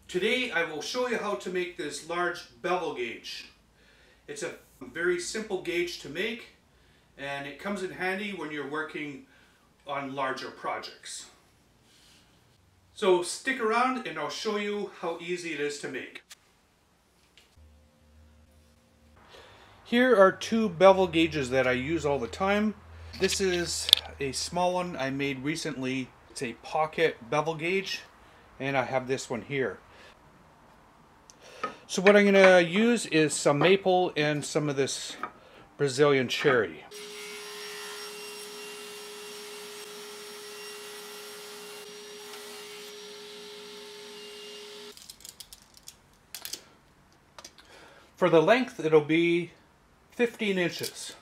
Today I will show you how to make this large bevel gauge. It's a very simple gauge to make, and it comes in handy when you're working on larger projects. So stick around and I'll show you how easy it is to make. Here are two bevel gauges that I use all the time. This is a small one I made recently. It's a pocket bevel gauge, and I have this one here. So what I'm going to use is some maple and some of this Brazilian cherry. For the length, it'll be 15 inches.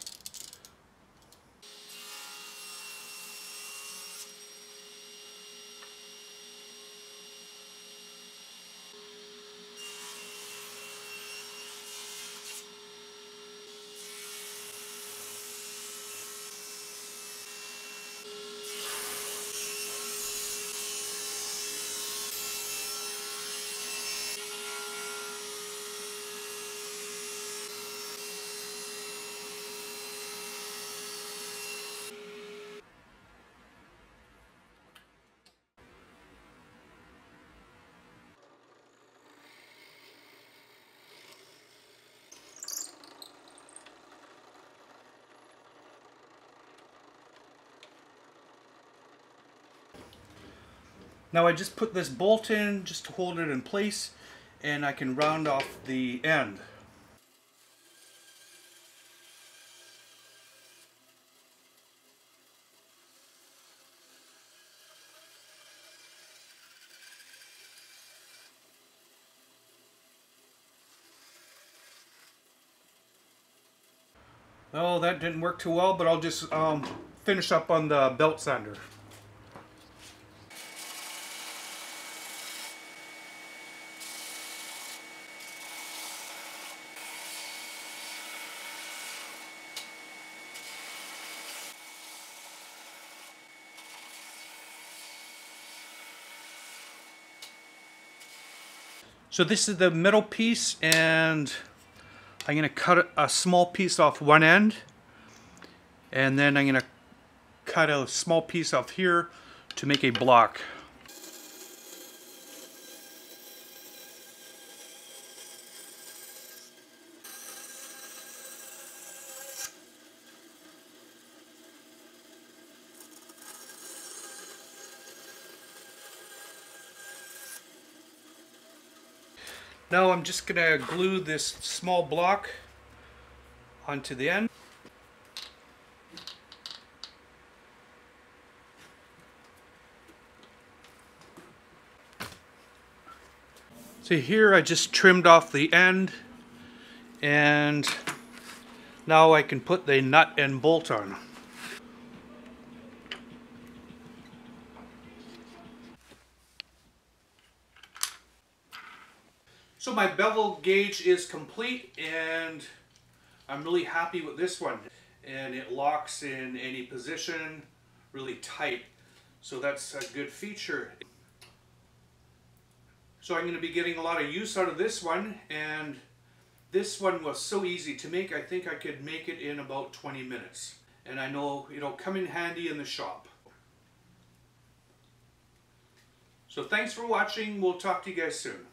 Now I just put this bolt in just to hold it in place, and I can round off the end. Oh, that didn't work too well, but I'll just finish up on the belt sander. So this is the middle piece, and I'm going to cut a small piece off one end, and then I'm going to cut a small piece off here to make a block. Now I'm just going to glue this small block onto the end. So here I just trimmed off the end, and now I can put the nut and bolt on. So my bevel gauge is complete, and I'm really happy with this one. And it locks in any position really tight. So that's a good feature. So I'm going to be getting a lot of use out of this one, and this one was so easy to make. I think I could make it in about 20 minutes. And I know it'll come in handy in the shop. So thanks for watching. We'll talk to you guys soon.